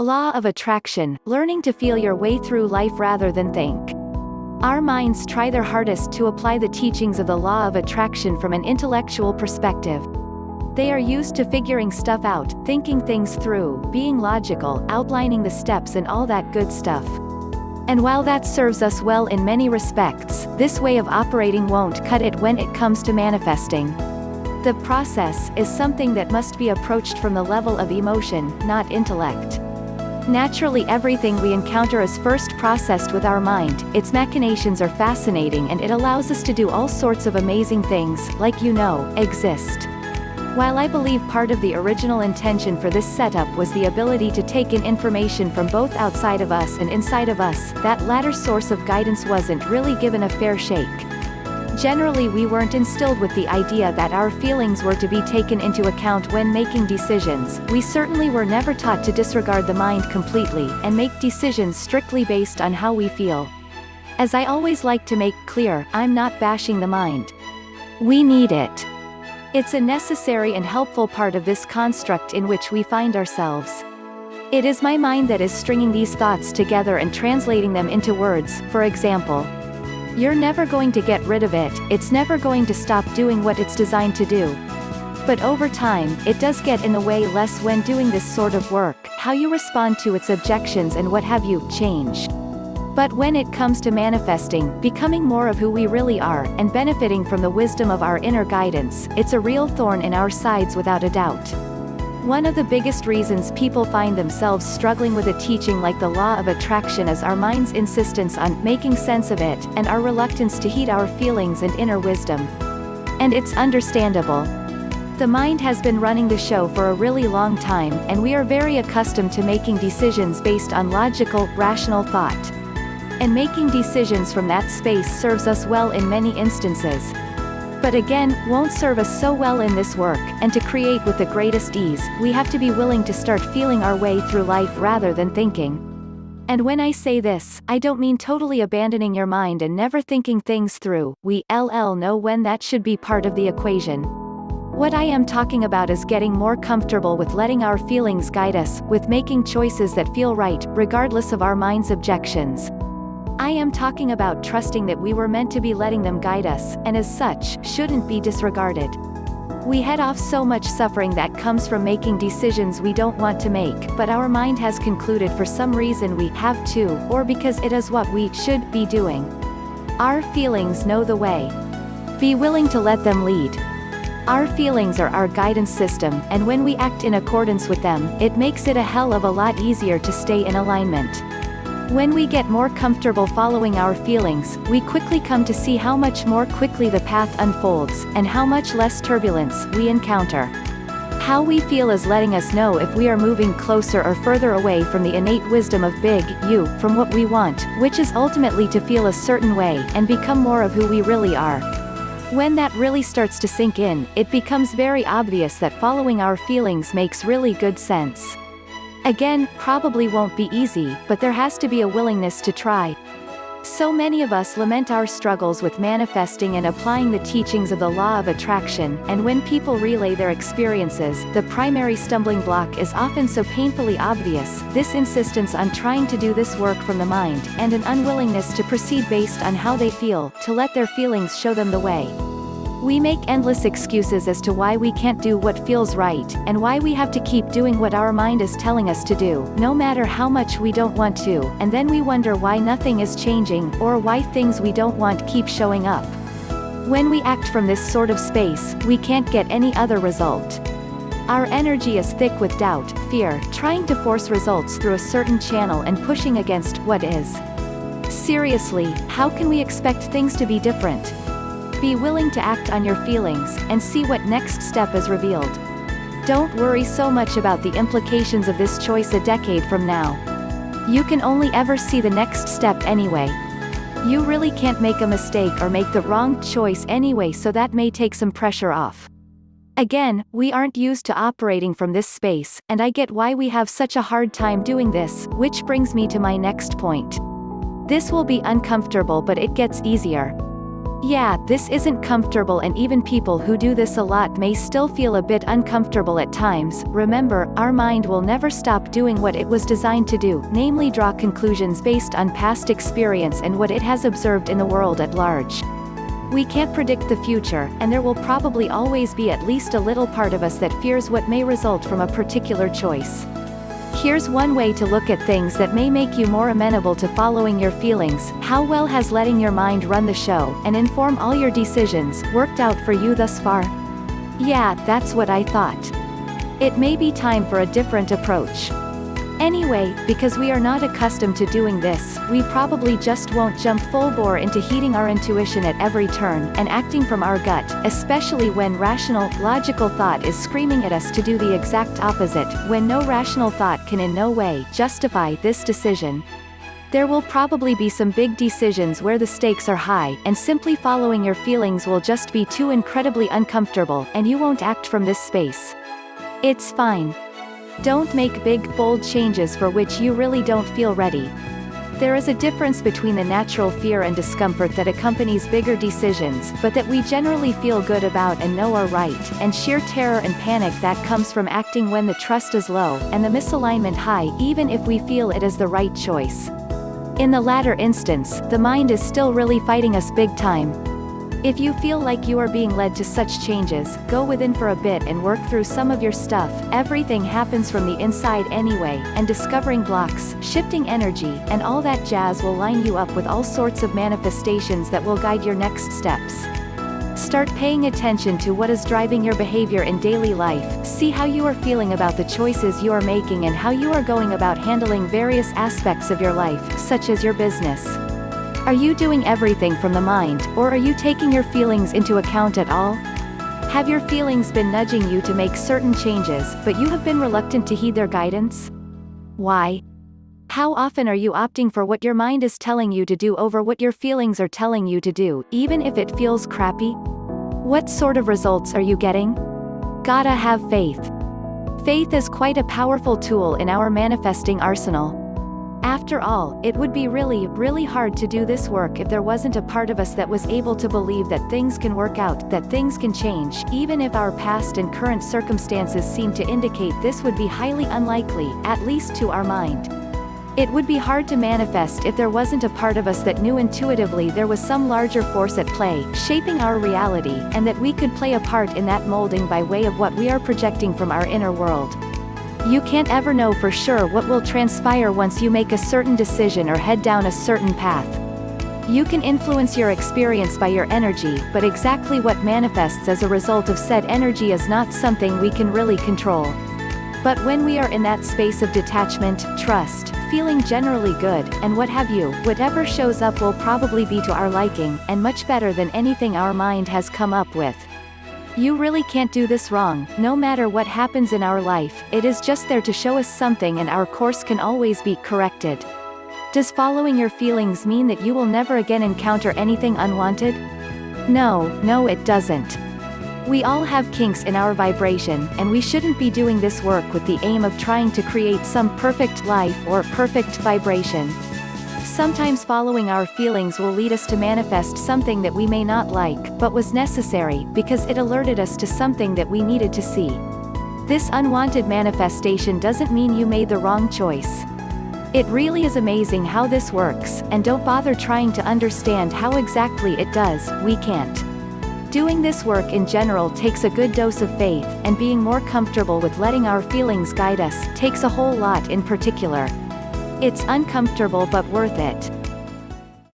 Law of attraction, learning to feel your way through life rather than think. Our minds try their hardest to apply the teachings of the law of attraction from an intellectual perspective. They are used to figuring stuff out, thinking things through, being logical, outlining the steps and all that good stuff. And while that serves us well in many respects, this way of operating won't cut it when it comes to manifesting. The process is something that must be approached from the level of emotion, not intellect. Naturally, everything we encounter is first processed with our mind. Its machinations are fascinating and it allows us to do all sorts of amazing things, like exist. While I believe part of the original intention for this setup was the ability to take in information from both outside of us and inside of us, that latter source of guidance wasn't really given a fair shake. Generally, we weren't instilled with the idea that our feelings were to be taken into account when making decisions. We certainly were never taught to disregard the mind completely, and make decisions strictly based on how we feel. As I always like to make clear, I'm not bashing the mind. We need it. It's a necessary and helpful part of this construct in which we find ourselves. It is my mind that is stringing these thoughts together and translating them into words. For example, you're never going to get rid of it, it's never going to stop doing what it's designed to do. But over time, it does get in the way less when doing this sort of work. How you respond to its objections and what have you change. But when it comes to manifesting, becoming more of who we really are, and benefiting from the wisdom of our inner guidance, it's a real thorn in our sides without a doubt. One of the biggest reasons people find themselves struggling with a teaching like the law of attraction is our mind's insistence on making sense of it, and our reluctance to heed our feelings and inner wisdom. And it's understandable. The mind has been running the show for a really long time, and we are very accustomed to making decisions based on logical, rational thought. And making decisions from that space serves us well in many instances. But again, won't serve us so well in this work, and to create with the greatest ease, we have to be willing to start feeling our way through life rather than thinking. And when I say this, I don't mean totally abandoning your mind and never thinking things through. We know when that should be part of the equation. What I am talking about is getting more comfortable with letting our feelings guide us, with making choices that feel right, regardless of our mind's objections. I am talking about trusting that we were meant to be letting them guide us, and as such, shouldn't be disregarded. We head off so much suffering that comes from making decisions we don't want to make, but our mind has concluded for some reason we have to, or because it is what we should be doing. Our feelings know the way. Be willing to let them lead. Our feelings are our guidance system, and when we act in accordance with them, it makes it a hell of a lot easier to stay in alignment. When we get more comfortable following our feelings, we quickly come to see how much more quickly the path unfolds, and how much less turbulence we encounter. How we feel is letting us know if we are moving closer or further away from the innate wisdom of big U, from what we want, which is ultimately to feel a certain way, and become more of who we really are. When that really starts to sink in, it becomes very obvious that following our feelings makes really good sense. Again, probably won't be easy, but there has to be a willingness to try. So many of us lament our struggles with manifesting and applying the teachings of the law of attraction, and when people relay their experiences, the primary stumbling block is often so painfully obvious: this insistence on trying to do this work from the mind, and an unwillingness to proceed based on how they feel, to let their feelings show them the way. We make endless excuses as to why we can't do what feels right, and why we have to keep doing what our mind is telling us to do, no matter how much we don't want to, and then we wonder why nothing is changing, or why things we don't want keep showing up. When we act from this sort of space, we can't get any other result. Our energy is thick with doubt, fear, trying to force results through a certain channel and pushing against what is. Seriously, how can we expect things to be different? Be willing to act on your feelings, and see what next step is revealed. Don't worry so much about the implications of this choice a decade from now. You can only ever see the next step anyway. You really can't make a mistake or make the wrong choice anyway, so that may take some pressure off. Again, we aren't used to operating from this space, and I get why we have such a hard time doing this, which brings me to my next point. This will be uncomfortable, but it gets easier. Yeah, this isn't comfortable, and even people who do this a lot may still feel a bit uncomfortable at times. Remember, our mind will never stop doing what it was designed to do, namely draw conclusions based on past experience and what it has observed in the world at large. We can't predict the future, and there will probably always be at least a little part of us that fears what may result from a particular choice. Here's one way to look at things that may make you more amenable to following your feelings. How well has letting your mind run the show, and inform all your decisions, worked out for you thus far? Yeah, that's what I thought. It may be time for a different approach. Anyway, because we are not accustomed to doing this, we probably just won't jump full bore into heeding our intuition at every turn, and acting from our gut, especially when rational, logical thought is screaming at us to do the exact opposite, when no rational thought can in no way justify this decision. There will probably be some big decisions where the stakes are high, and simply following your feelings will just be too incredibly uncomfortable, and you won't act from this space. It's fine. Don't make big, bold changes for which you really don't feel ready. There is a difference between the natural fear and discomfort that accompanies bigger decisions, but that we generally feel good about and know are right, and sheer terror and panic that comes from acting when the trust is low, and the misalignment high, even if we feel it is the right choice. In the latter instance, the mind is still really fighting us big time. If you feel like you are being led to such changes, go within for a bit and work through some of your stuff. Everything happens from the inside anyway, and discovering blocks, shifting energy, and all that jazz will line you up with all sorts of manifestations that will guide your next steps. Start paying attention to what is driving your behavior in daily life. See how you are feeling about the choices you are making and how you are going about handling various aspects of your life, such as your business. Are you doing everything from the mind, or are you taking your feelings into account at all? Have your feelings been nudging you to make certain changes, but you have been reluctant to heed their guidance? Why? How often are you opting for what your mind is telling you to do over what your feelings are telling you to do, even if it feels crappy? What sort of results are you getting? Gotta have faith. Faith is quite a powerful tool in our manifesting arsenal. After all, it would be really, really hard to do this work if there wasn't a part of us that was able to believe that things can work out, that things can change, even if our past and current circumstances seem to indicate this would be highly unlikely, at least to our mind. It would be hard to manifest if there wasn't a part of us that knew intuitively there was some larger force at play, shaping our reality, and that we could play a part in that molding by way of what we are projecting from our inner world. You can't ever know for sure what will transpire once you make a certain decision or head down a certain path. You can influence your experience by your energy, but exactly what manifests as a result of said energy is not something we can really control. But when we are in that space of detachment, trust, feeling generally good, and what have you, whatever shows up will probably be to our liking, and much better than anything our mind has come up with. You really can't do this wrong. No matter what happens in our life, it is just there to show us something, and our course can always be corrected. Does following your feelings mean that you will never again encounter anything unwanted? No, it doesn't. We all have kinks in our vibration, and we shouldn't be doing this work with the aim of trying to create some perfect life or perfect vibration. Sometimes following our feelings will lead us to manifest something that we may not like, but was necessary, because it alerted us to something that we needed to see. This unwanted manifestation doesn't mean you made the wrong choice. It really is amazing how this works, and don't bother trying to understand how exactly it does. We can't. Doing this work in general takes a good dose of faith, and being more comfortable with letting our feelings guide us takes a whole lot in particular. It's uncomfortable but worth it.